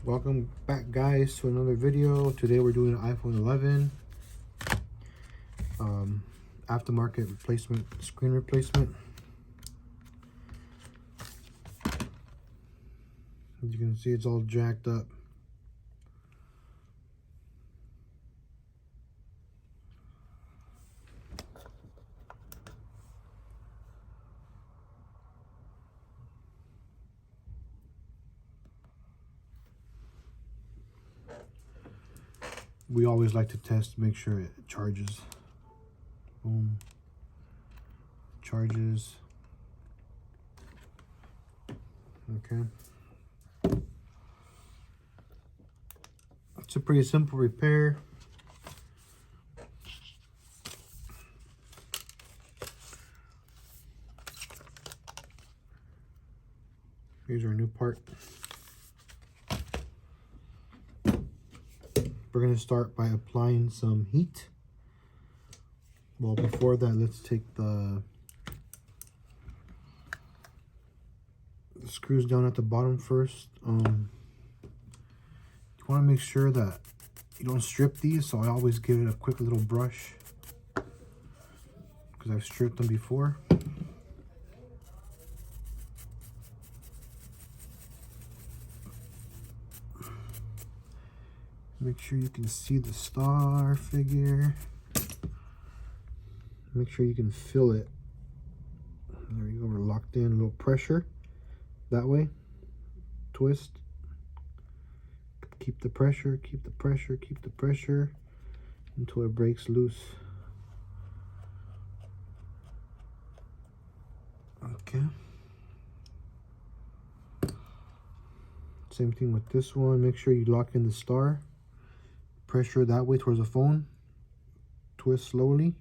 Welcome back, guys, to another video. Today we're doing an iPhone 11 aftermarket replacement, screen replacement. As you can see, it's all jacked up. We always like to test to make sure it charges. Boom. Charges. Okay. It's a pretty simple repair. Here's our new part. We're going to start by applying some heat. Well, before that, let's take the screws down at the bottom first. You want to make sure that you don't strip these, so I always give it a quick little brush because I've stripped them before. Make sure you can see the star figure. Make sure you can feel it. There you go, we're locked in. A little pressure that way. Twist. Keep the pressure, keep the pressure, keep the pressure until it breaks loose. Okay. Same thing with this one. Make sure you lock in the star. Pressure that way towards the phone. Twist slowly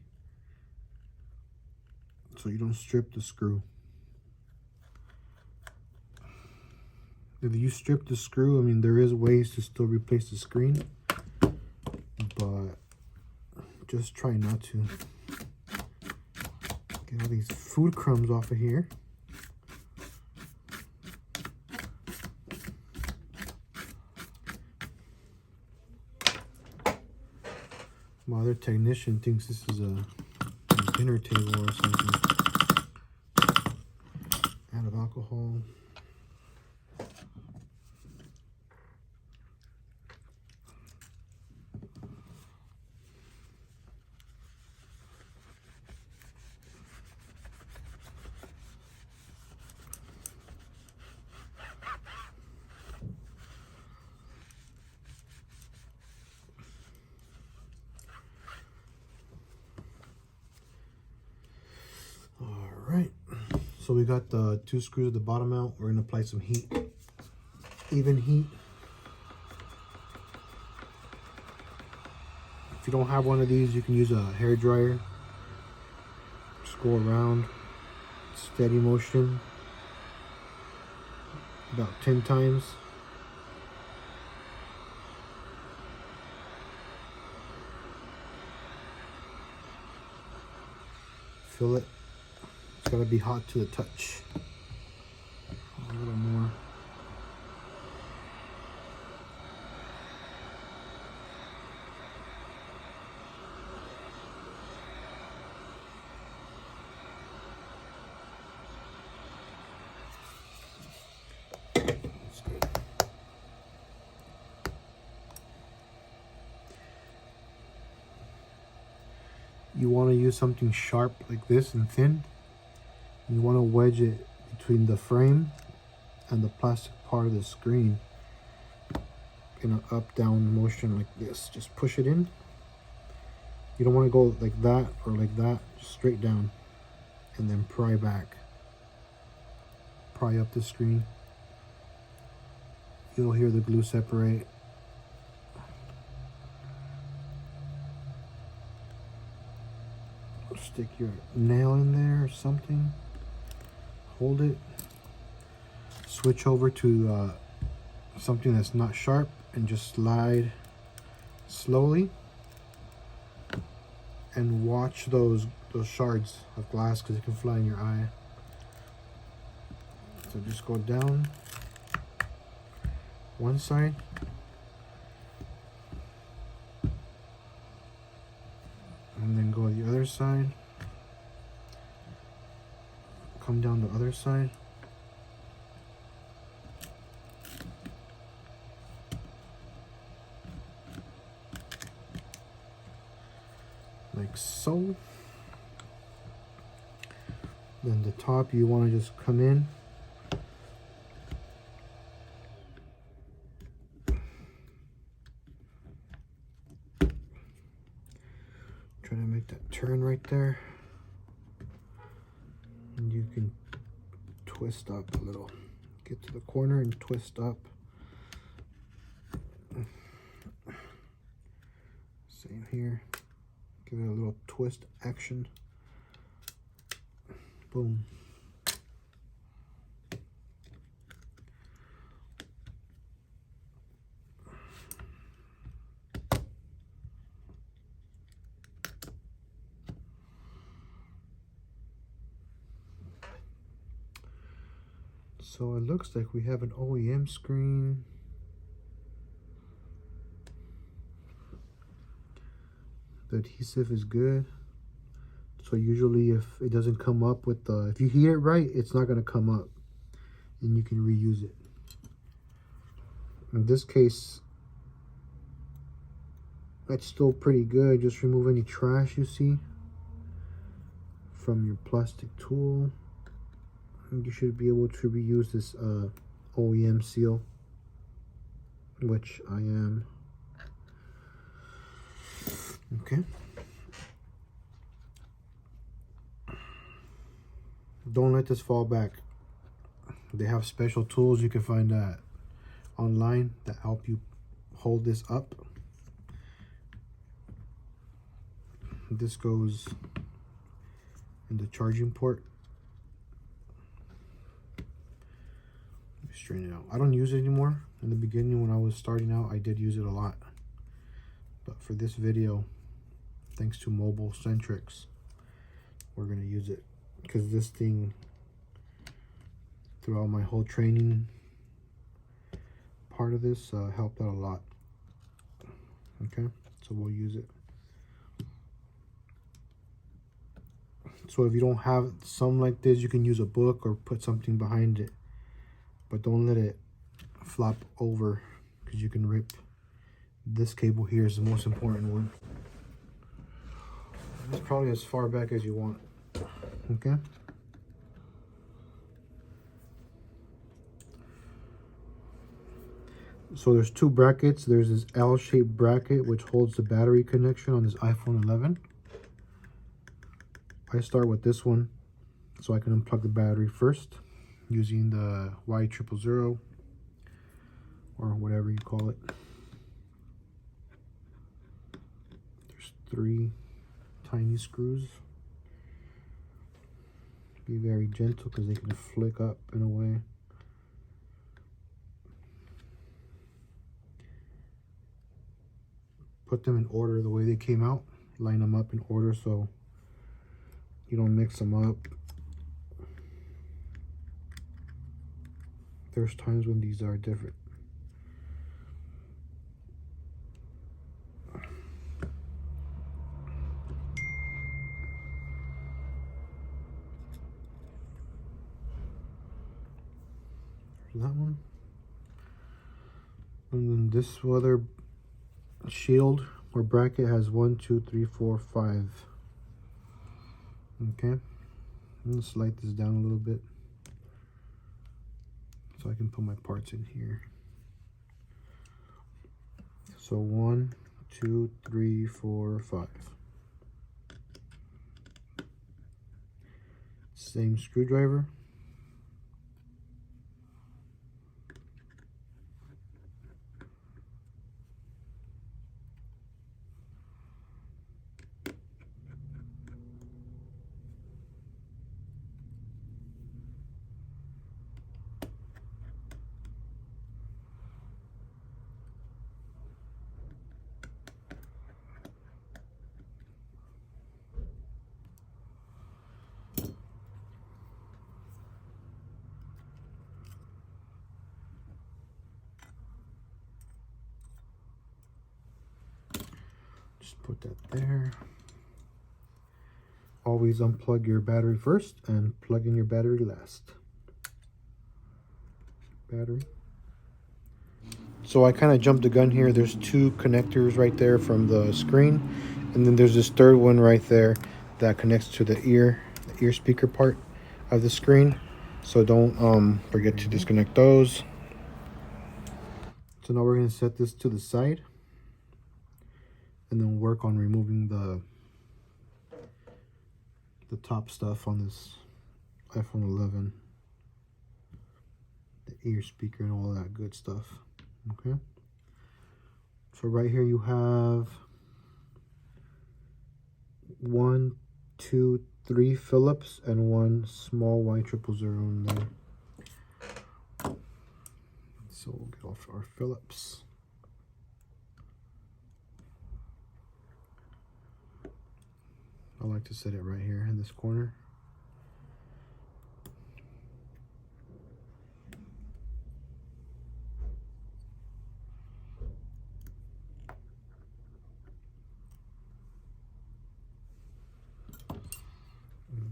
so you don't strip the screw. If you strip the screw, I mean, there is ways to still replace the screen, but just try not to. Get all these food crumbs off of here. My other technician thinks this is a dinner table or something. Out of alcohol. Alright, so we got the two screws at the bottom out. We're going to apply some heat, even heat. If you don't have one of these, you can use a hair dryer. Just go around, steady motion, about 10 times. Feel it. It's gotta be hot to the touch. A little more. That's good. You want to use something sharp like this and thin. You want to wedge it between the frame and the plastic part of the screen in an up-down motion like this. Just push it in. You don't want to go like that or like that, just straight down, and then pry back. Pry up the screen. You'll hear the glue separate. Stick your nail in there or something. Hold it. Switch over to something that's not sharp and just slide slowly. And watch those shards of glass because it can fly in your eye. So just go down one side. And then go the other side. Come down the other side. Like so. Then the top, you want to just come in. Try to make that turn right there. And you can twist up a little. Get to the corner and twist up. Same here. Give it a little twist action. Boom. So it looks like we have an OEM screen. The adhesive is good. So usually if it doesn't come up with the, if you heat it right, it's not going to come up and you can reuse it. In this case, that's still pretty good. Just remove any trash you see from your plastic tool. And you should be able to reuse this OEM seal, which I am. Okay. Don't let this fall back. They have special tools you can find online that help you hold this up. This goes in the charging port. Straighten it out. I don't use it anymore. In the beginning when I was starting out, I did use it a lot. But for this video, thanks to Mobile Centrics, we're going to use it. Because this thing, throughout my whole training part of this, helped out a lot. Okay, so we'll use it. So if you don't have something like this, you can use a book or put something behind it. But don't let it flop over, because you can rip. This cable here is the most important one. It's probably as far back as you want. Okay. So there's two brackets. There's this L-shaped bracket which holds the battery connection on this iPhone 11. I start with this one so I can unplug the battery first using the Y000 or whatever you call it. There's 3 tiny screws. Be very gentle because they can flick up in a way. Put them in order the way they came out. Line them up in order so you don't mix them up. There's times when these are different. That one. And then this other shield or bracket has 1, 2, 3, 4, 5. Okay. I'm gonna slide this down a little bit so I can put my parts in here. So 1, 2, 3, 4, 5. Same screwdriver. Put that there. Always unplug your battery first and plug in your battery last. Battery. So I kind of jumped the gun here. There's two connectors right there from the screen, and then there's this third one right there that connects to the ear speaker part of the screen. So don't forget to disconnect those. So now we're going to set this to the side and then work on removing the top stuff on this iPhone 11, the ear speaker and all that good stuff. Okay, so right here you have 1, 2, 3 Phillips and 1 small Y000 in there. So we'll get off our Phillips. I like to set it right here in this corner.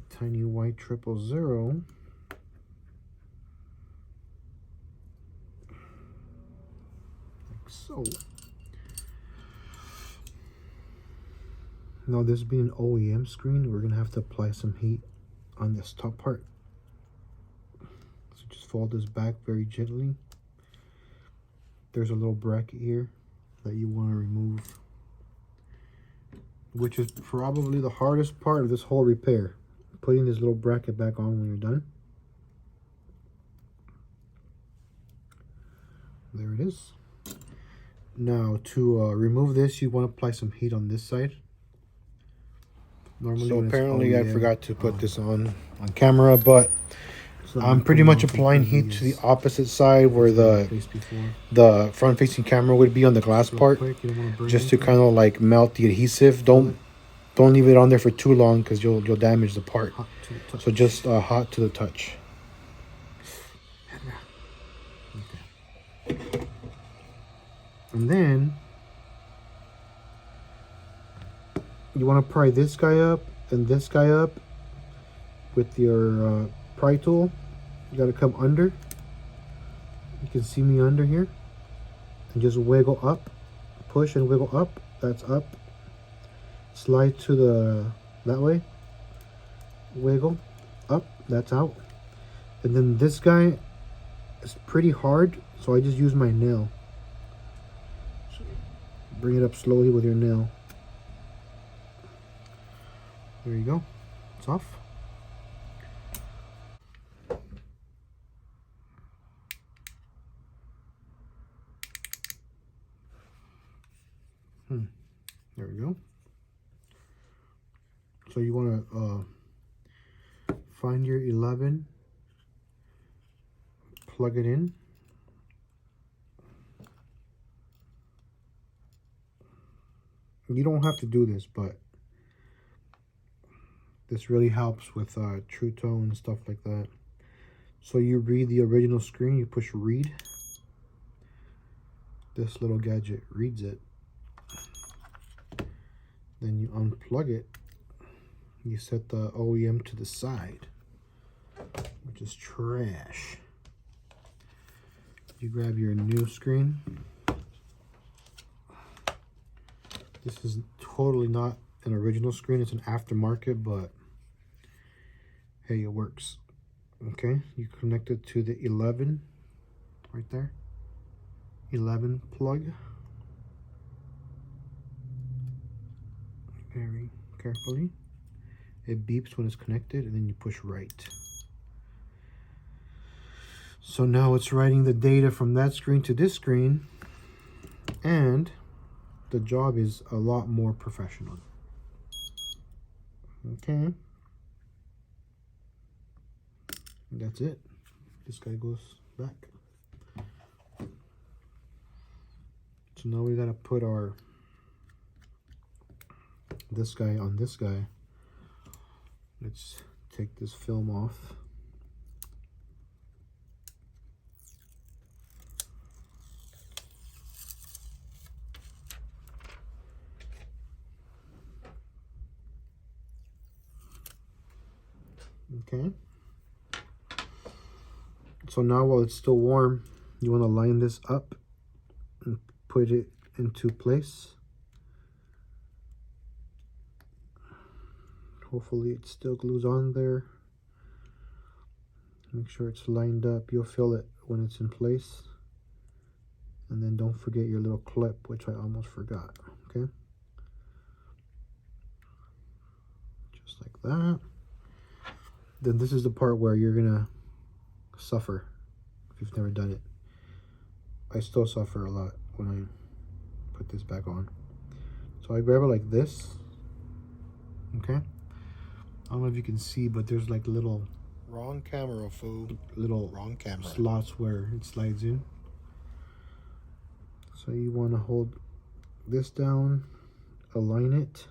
Tiny Y000. Like so. Now this being an OEM screen, we're gonna have to apply some heat on this top part. So just fold this back very gently. There's a little bracket here that you want to remove, which is probably the hardest part of this whole repair. Putting this little bracket back on when you're done. There it is. Now to remove this, you want to apply some heat on this side. Normally, so apparently I forgot to put this on camera, but so I'm pretty much applying heat to the opposite side where the front facing camera would be on the glass part, just to kind of like melt the adhesive. Don't leave it on there for too long because you'll damage the part. So just hot to the touch. Okay. And then you want to pry this guy up and this guy up with your pry tool. You got to come under. You can see me under here. And just wiggle up. Push and wiggle up. That's up. Slide to that way. Wiggle up. That's out. And then this guy is pretty hard, so I just use my nail. Bring it up slowly with your nail. There you go. It's off. There we go. So you want to find your 11, plug it in. You don't have to do this, but this really helps with true tone and stuff like that. So you read the original screen, you push read. This little gadget reads it. Then you unplug it. You set the OEM to the side, which is trash. You grab your new screen. This is totally not an original screen, it's an aftermarket, but hey, it works. Okay, you connect it to the 11 right there. 11 plug. Very carefully. It beeps when it's connected, and then you push right. So now it's writing the data from that screen to this screen, and the job is a lot more professional. Okay. That's it. This guy goes back. So now we gotta put this guy on this guy. Let's take this film off. Okay. So now while it's still warm, you want to line this up and put it into place. Hopefully it still glues on there. Make sure it's lined up. You'll feel it when it's in place. And then don't forget your little clip, which I almost forgot. Okay. Just like that. Then this is the part where you're gonna suffer if you've never done it. I still suffer a lot when I put this back on. So I grab it like this. Okay. I don't know if you can see, but there's like little wrong camera, fool. Little wrong camera slots where it slides in. So you want to hold this down, align it.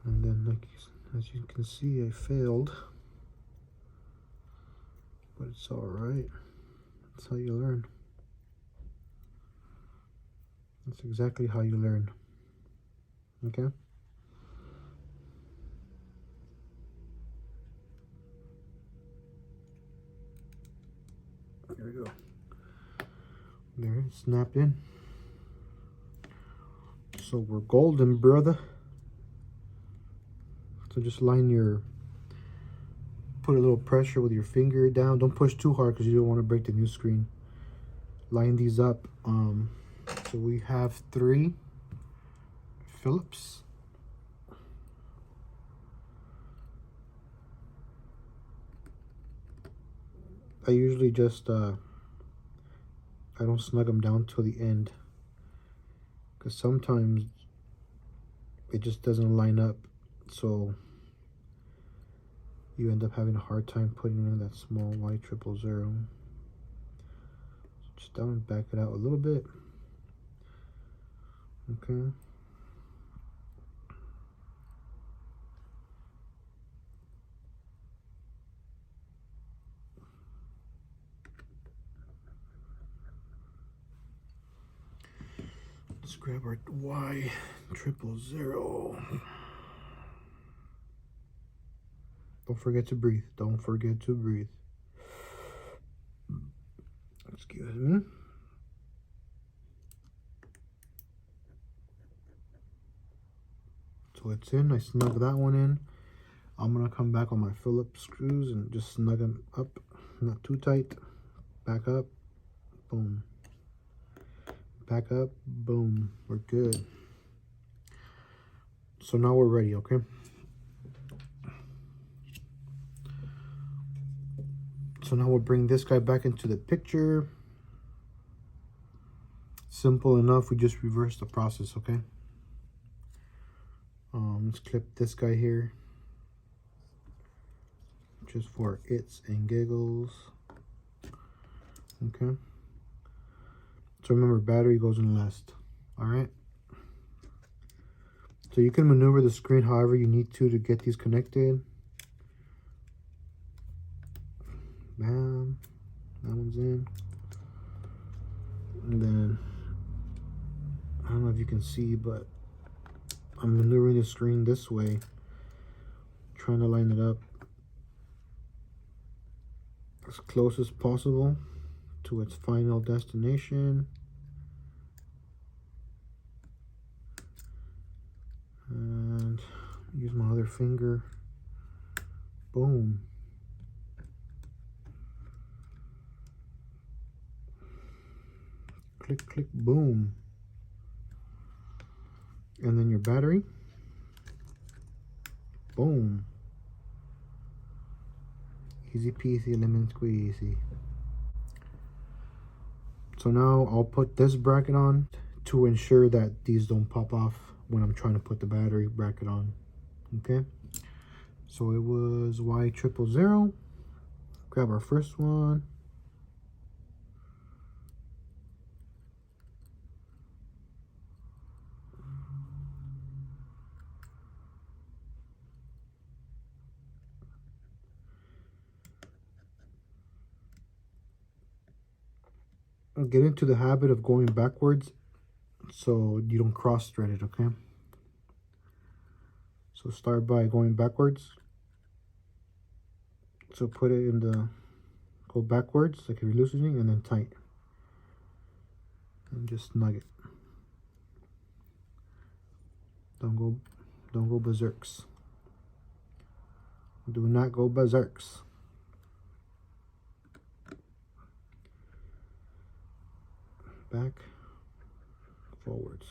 And then, like, as you can see, I failed. But it's all right. That's how you learn. That's exactly how you learn. Okay? There we go. There, it snapped in. So we're golden, brother. So just line your, put a little pressure with your finger down. Don't push too hard because you don't want to break the new screen. Line these up. So we have 3 Phillips. I usually just, I don't snug them down till the end. Because sometimes it just doesn't line up. So you end up having a hard time putting in that small Y000. Just down and back it out a little bit. Okay. Let's grab our Y000. Don't forget to breathe. Don't forget to breathe. Excuse me. So it's in. I snug that one in. I'm going to come back on my Phillips screws and just snug them up. Not too tight. Back up. Boom. Back up. Boom. We're good. So now we're ready, okay? So now we'll bring this guy back into the picture. Simple enough. We just reverse the process, okay? Let's clip this guy here. Just for its and giggles. Okay. So remember, battery goes in last. Alright. So you can maneuver the screen however you need to get these connected. Bam. That one's in. And then, I don't know if you can see, but I'm maneuvering the screen this way. Trying to line it up as close as possible to its final destination. And use my other finger. Boom. Click, click, boom. And then your battery. Boom. Easy peasy, lemon squeezy. So now I'll put this bracket on to ensure that these don't pop off when I'm trying to put the battery bracket on. Okay. So it was Y000. Grab our first one. get into the habit of going backwards so you don't cross thread it, okay? So start by going backwards. So put it in the, go backwards like you're loosening, and then tight. And just snug it. Don't go berserks. Do not go berserks. Back, forwards.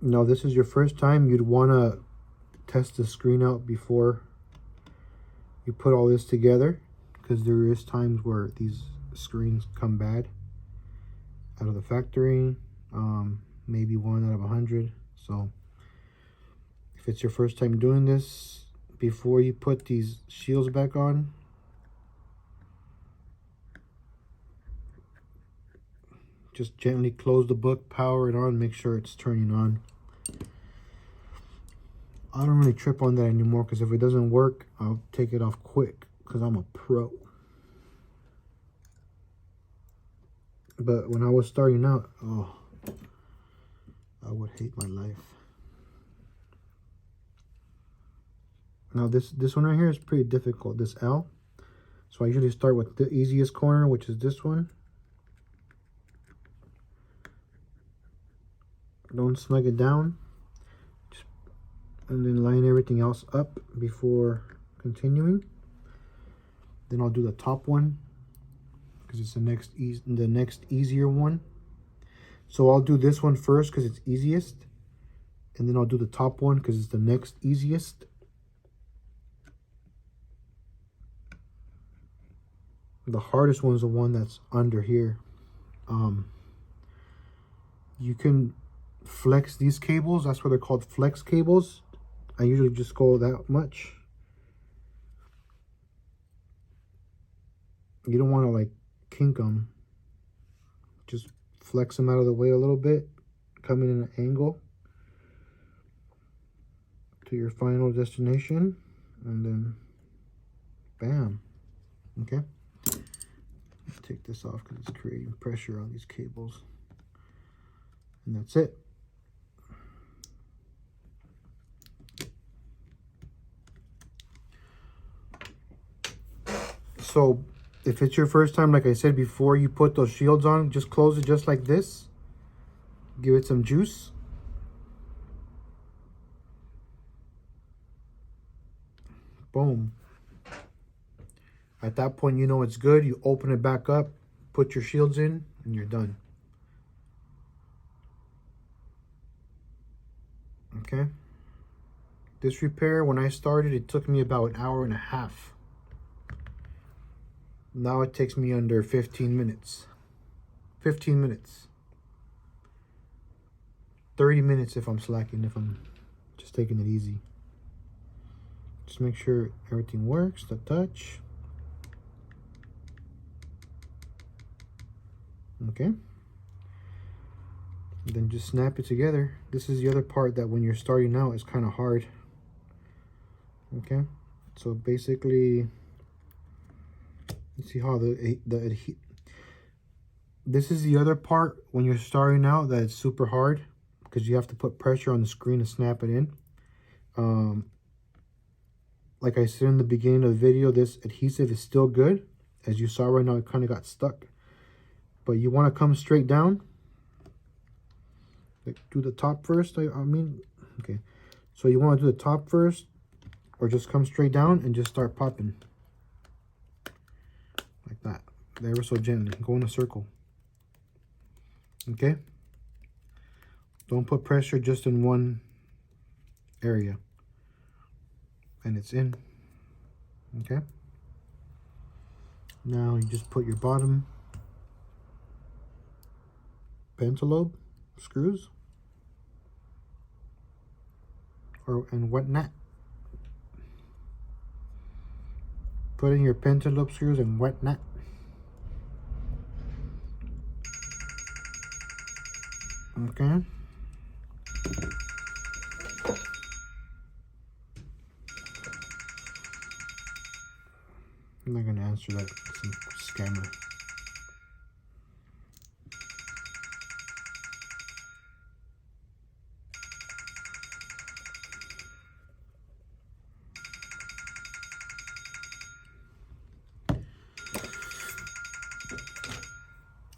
Now this is your first time, you'd want to test the screen out before you put all this together, because there is times where these screens come bad out of the factory, maybe 1 out of 100. So if it's your first time doing this, before you put these shields back on, just gently close the book, power it on, make sure it's turning on. I don't really trip on that anymore, because if it doesn't work, I'll take it off quick, because I'm a pro. But when I was starting out, oh, I would hate my life. Now this one right here is pretty difficult, this L. So I usually start with the easiest corner, which is this one. Don't snug it down. And then line everything else up before continuing. Then I'll do the top one, because it's the next easier one. So I'll do this one first because it's easiest, and then I'll do the top one because it's the next easiest. The hardest one is the one that's under here. You can flex these cables. That's why they're called flex cables. I usually just go that much. You don't want to like kink them. Just flex them out of the way a little bit, coming in an angle to your final destination, and then bam. Okay, take this off because it's creating pressure on these cables, and that's it. So if it's your first time, like I said before, you put those shields on, just close it just like this. Give it some juice. Boom. At that point, you know it's good. You open it back up, put your shields in, and you're done. Okay. This repair, when I started, it took me about an hour and a half. Now it takes me under 15 minutes. 15 minutes. 30 minutes if I'm slacking, if I'm just taking it easy. Just make sure everything works, the touch. Okay. And then just snap it together. This is the other part that when you're starting out is kind of hard. Okay. So basically, you see how this is the other part when you're starting out that it's super hard, because you have to put pressure on the screen to snap it in. Like I said in the beginning of the video, this adhesive is still good. As you saw right now, it kind of got stuck. But you want to come straight down. Like do the top first, I mean. Okay. So you want to do the top first, or just come straight down and just start popping. Like that. Ever so gently. Go in a circle. Okay? Don't put pressure just in one area. And it's in. Okay? Now you just put your bottom pentalobe screws and whatnot. Put in your pentalobe screws and whatnot. Okay. I'm not gonna answer that. Some scammer.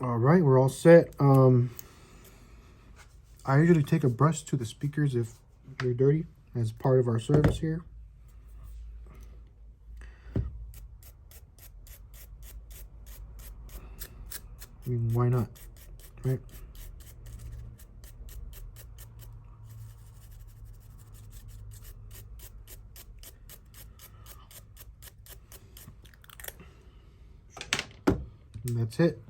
All right, we're all set. I usually take a brush to the speakers if they're dirty as part of our service here. I mean, why not, right? And that's it.